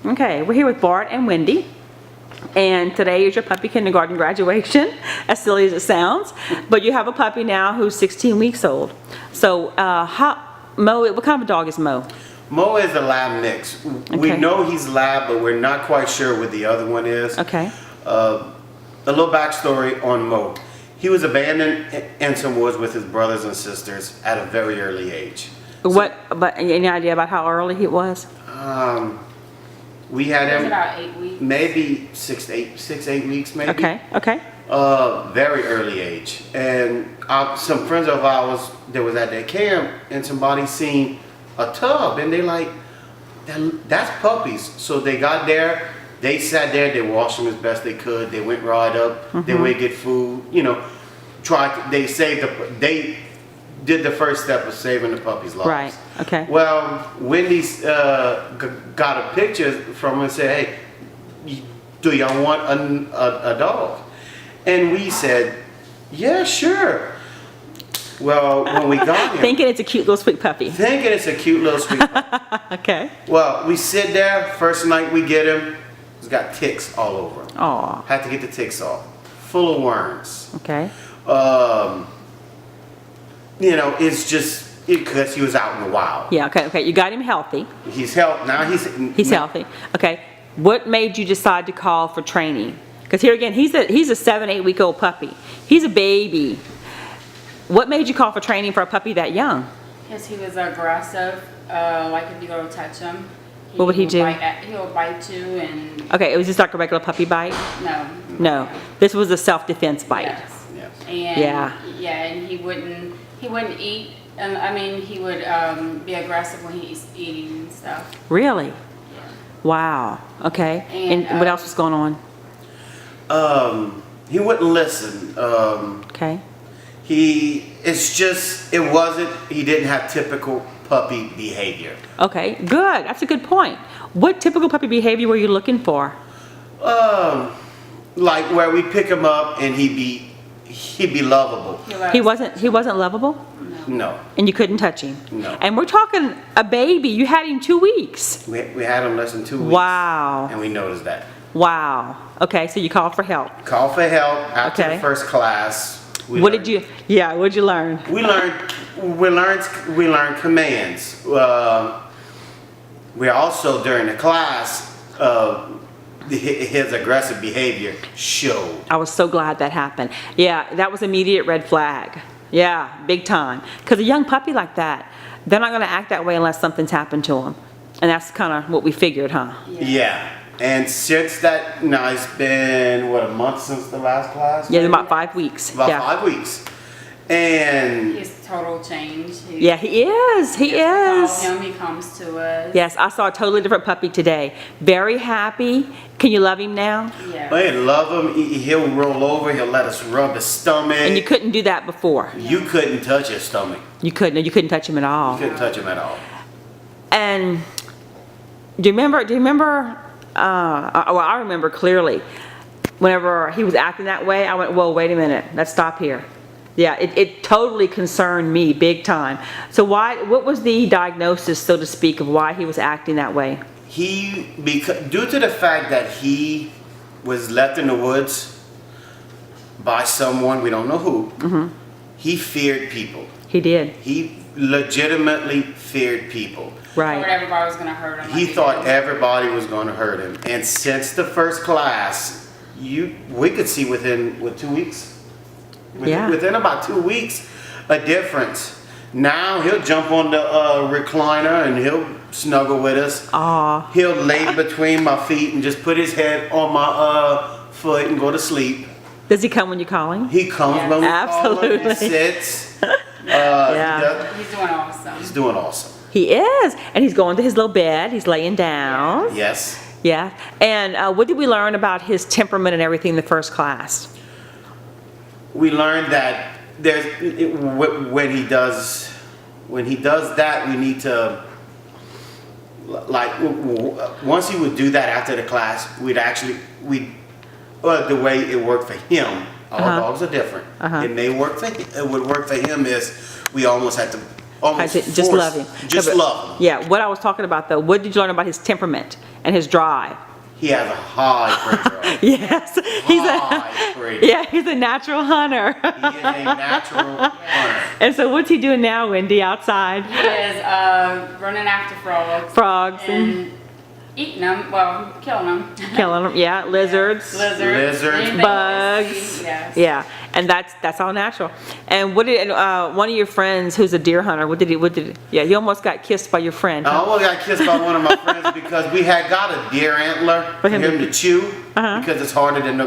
Okay, we're here with Bart and Wendy. And today is your puppy kindergarten graduation, as silly as it sounds. But you have a puppy now who's 16 weeks old. So, Mo, what kind of a dog is Mo? Mo is a lab mix. We know he's lab, but we're not quite sure what the other one is. Okay. A little backstory on Mo. He was abandoned in some woods with his brothers and sisters at a very early age. But any idea about how early he was? We had him about 8 weeks. maybe 6 to 8 weeks, maybe. Okay. Very early age. And some friends of ours that was at that camp, and somebody seen a tub, and they like, that's puppies. So they got there, they sat there, they washed them as best they could, they went right up, they went get food, they did the first step of saving the puppies' lives. Right, okay. Well, Wendy's got a picture from him and said, hey, do y'all want a dog? And we said, yeah, sure. Well, when we got him. Thinking it's a cute little sweet puppy. Okay. Well, we sit there, first night we get him, he's got ticks all over him. Aw. Had to get the ticks off. Full of worms. Okay. It's just because he was out in the wild. Yeah, okay. You got him healthy. He's healthy. Now He's healthy. Okay. What made you decide to call for training? Because here again, he's a 7-8 week old puppy. He's a baby. What made you call for training for a puppy that young? Because he was aggressive. Like if you go to touch him. What would he do? He'll bite you and... Okay, it was just like a regular puppy bite? No. This was a self-defense bite. Yes. Yes. And, and he wouldn't eat. He would be aggressive when he's eating and stuff. Really? Yeah. Wow. Okay. And what else was going on? He wouldn't listen. Okay. He didn't have typical puppy behavior. Okay, good. That's a good point. What typical puppy behavior were you looking for? Like where we pick him up and he'd be lovable. He wasn't lovable? No. And you couldn't touch him? No. And we're talking a baby. You had him 2 weeks. We had him less than 2 weeks. Wow. And we noticed that. Wow. Okay, so you called for help. Call for help after the first class. What'd you learn? We learned commands. We also during the class, his aggressive behavior showed. I was so glad that happened. Yeah, that was immediate red flag. Yeah, big time. Because a young puppy like that, they're not going to act that way unless something's happened to them. And that's kind of what we figured, huh? Yeah. And since that, now it's been, a month since the last class? Yeah, about 5 weeks. About 5 weeks. And... He's total change. Yeah, he is. He is. Call him, he comes to us. Yes, I saw a totally different puppy today. Very happy. Can you love him now? Yeah. I love him. He'll roll over. He'll let us rub his stomach. And you couldn't do that before. You couldn't touch his stomach. You couldn't touch him at all. You couldn't touch him at all. And do you remember? I remember clearly. Whenever he was acting that way, I went, "Whoa, wait a minute. Let's stop here." Yeah, it totally concerned me big time. So what was the diagnosis, so to speak, of why he was acting that way? Due to the fact that he was left in the woods by someone, we don't know who, he feared people. He did. He legitimately feared people. Right. Thought everybody was going to hurt him. He thought everybody was going to hurt him. And since the first class, we could see within 2 weeks? Within about 2 weeks, a difference. Now he'll jump on the recliner and he'll snuggle with us. Aww. He'll lay between my feet and just put his head on my foot and go to sleep. Does he come when you call him? He comes when we call him. He sits. He's doing awesome. He's doing awesome. He is. And he's going to his little bed. He's laying down. Yes. Yeah. And what did we learn about his temperament and everything in the first class? We learned that when he does that, we need to, like, once he would do that after the class, the way it worked for him, all dogs are different. It would work for him is we almost had to just love him. Just love him. Yeah, what I was talking about though, what did you learn about his temperament and his drive. He has a high pressure. Yes, High pressure. yeah, he's a natural hunter. He is a natural hunter. And so what's he doing now, Wendy, outside? He is running after frogs. Frogs And eating them, well, killing them. killing them, yeah, lizards. Lizards. anything Bugs. they see, Yes. Yeah, and that's all natural. And what did one of your friends who's a deer hunter? What did he? Yeah, you almost got kissed by your friend. I Huh? almost got kissed by one of my friends because we had got a deer antler for him to chew because it's harder than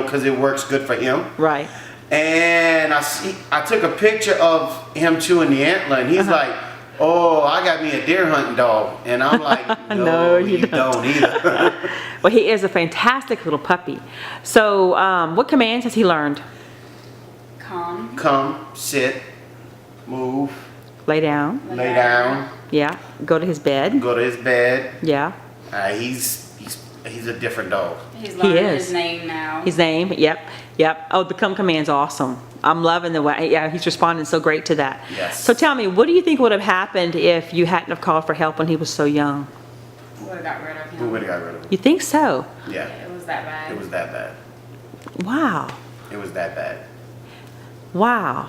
because it works good for him. Right. And I took a picture of him chewing the antler, and he's like, "Oh, I got me a deer hunting dog," and I'm like, "No, No, you you don't either." Well, he is a fantastic little puppy. So, what commands has he learned? Calm. Come, sit, move, Lay down. lay down, Yeah. Go to his bed. go to his bed. Yeah. He's a different dog. He's learning is. his name now. His name. Yep. Oh, the come command's awesome. I'm loving the way. Yeah, he's responding so great to that. Yes. So tell me, what do you think would have happened if you hadn't have called for help when he was so young? Would have got rid of We him. would have got rid of him. You think so? Yeah, It was that bad. it was that bad. Wow. It was that bad. Wow.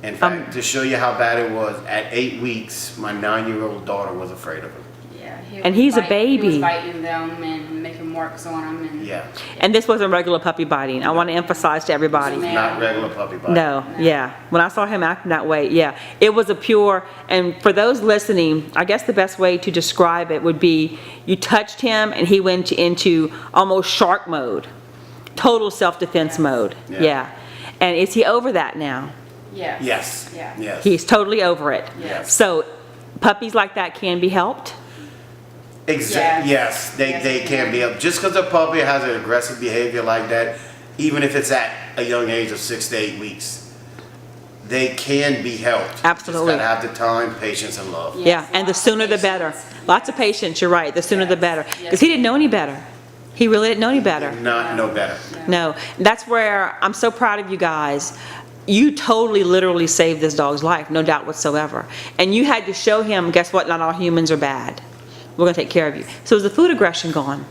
In fact, to show you how bad it was, at 8 weeks, my 9-year-old daughter was afraid of him. Yeah. And was he's a He was baby. biting them and making marks on them. And Yeah, And this wasn't regular puppy biting. I want to emphasize to everybody. Yeah. not regular puppy bite. No, yeah. When I saw him acting that way, yeah. It was a pure, and for those listening, I guess the best way to describe it would be you touched him and he went into almost shark mode, total self-defense mode. Yeah. Yeah. And is he over that now? Yes. Yes. Yeah. Yes. He's totally over it. Yes. So puppies like that can be helped? Exactly. Yes. Yes, they Yes, they it can can. be up. Just because a puppy has an aggressive behavior like that, even if it's at a young age of 6 to 8 weeks, they can be helped. Absolutely. Just gotta have the time, patience, and love. Yes, Yeah, and the lots of sooner the better. patience. Lots of patience, you're right. The sooner the Yes. better. Yes. Because he didn't know any better. He really didn't know any better. Not no better. No, that's where I'm so proud of you guys. You totally, literally saved this dog's life, no doubt whatsoever. And you had to show him, guess what, not all humans are bad. We're gonna take care of you. So is the food aggression gone?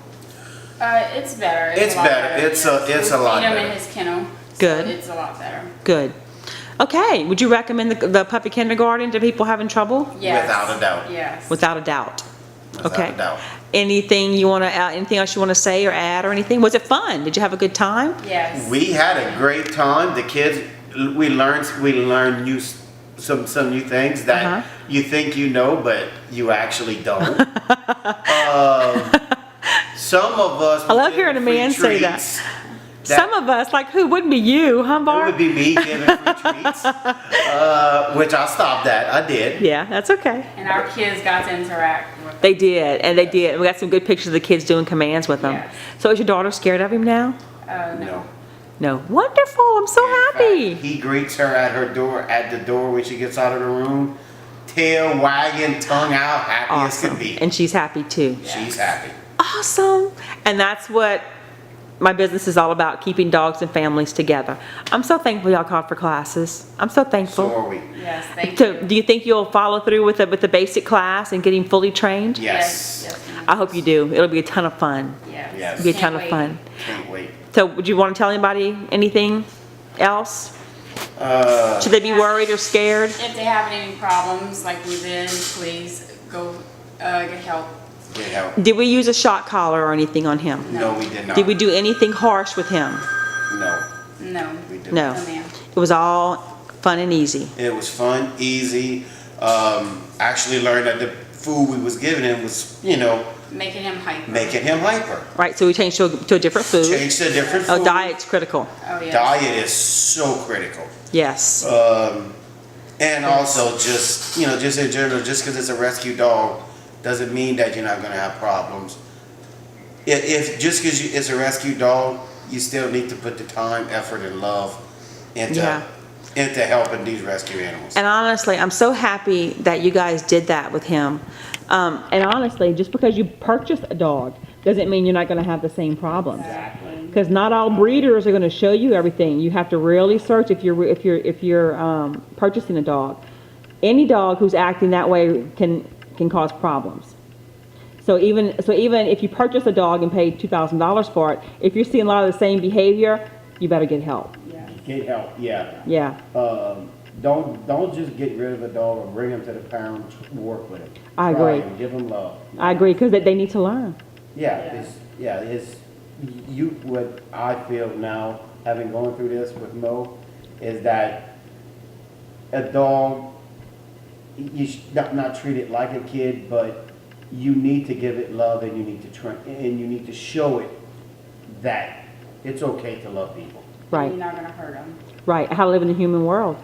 It's better. It's a lot better. It's yes. a lot We feed him better. in his kennel. so Good. It's a lot better. Good. Okay, would you recommend the puppy kindergarten to people having trouble? Yes. Without a doubt. Yes. Without a doubt. Without Okay. a doubt. Anything you wanna, anything else you wanna say or add or anything? Was it fun? Did you have a good time? Yes. We had a great time. The kids, we learned some new things that Uh-huh. you think you know, but you actually don't. Some of us. I love were hearing a given free man say that. treats Some of us, like who, wouldn't be you, huh, It Bart? would be me giving free treats, which I stopped at. I did. Yeah, that's okay. And our kids got to interact with They did, and they did. We got some good pictures of the kids doing commands with them. Yes. So is your daughter scared of him now? no. No. No. Wonderful, I'm so In fact, happy. he greets her at the door when she gets out of the room, tail wagging, tongue out, happy as Awesome. can be. And she's happy too. She's happy. Awesome. And that's what my business is all about, keeping dogs and families together. I'm so thankful y'all called for classes. I'm so thankful. So are we. Yes. Thank So, you. do you think you'll follow through with the basic class and getting fully trained? Yes. Yes. I hope you do. It'll be a ton of fun. Yes. Yes. It'll be a Can't ton of wait. fun. Can't wait. So would you want to tell anybody anything else? Should they be worried or scared? If they have any problems like we did, please go get help. Get help. Did we use a shock collar or anything on him? No, we did not. Did we do anything harsh with him? No, No. we did No. not. No, ma'am. It was all fun and easy. It was fun, easy. Actually learned that the food we was giving him was, Making him hyper. making him hyper. Right, so we changed to a different food. Change to a different food. Oh, diet's critical. Oh, yes. Diet is so critical. Yes. And also just in general, just because it's a rescue dog doesn't mean that you're not going to have problems. If just because it's a rescue dog, you still need to put the time, effort, and love into helping these rescue animals. And honestly, I'm so happy that you guys did that with him. And honestly, just because you purchase a dog doesn't mean you're not going to have the same problems. Exactly. Because not all breeders are going to show you everything. You have to really search if you're purchasing a dog. Any dog who's acting that way can cause problems. So even if you purchase a dog and pay $2,000 for it, if you're seeing a lot of the same behavior, you better get help. Yeah. Get help, yeah. Yeah, Don't just get rid of a dog or bring him to the pound, work with him. I Try agree. him, give him love. I agree, because they need to learn. Yeah, what I feel now, having gone through this with Mo, is that a dog, you should not treat it like a kid, but you need to give it love and you need to train, and you need to show it that it's okay to love people. Right, You're not gonna hurt them. right, how to live in the human world.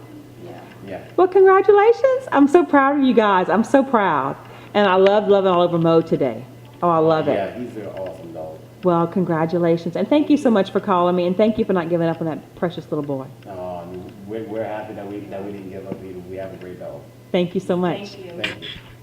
Yeah. Yeah. Well, congratulations. I'm so proud of you guys. I'm so proud. And I love loving all over Mo today. Oh, I love it. Yeah, he's an awesome dog. Well, congratulations. And thank you so much for calling me. And thank you for not giving up on that precious little boy. We're happy that we didn't give up either. We have a great dog. Thank you so much. Thank you. Thank you.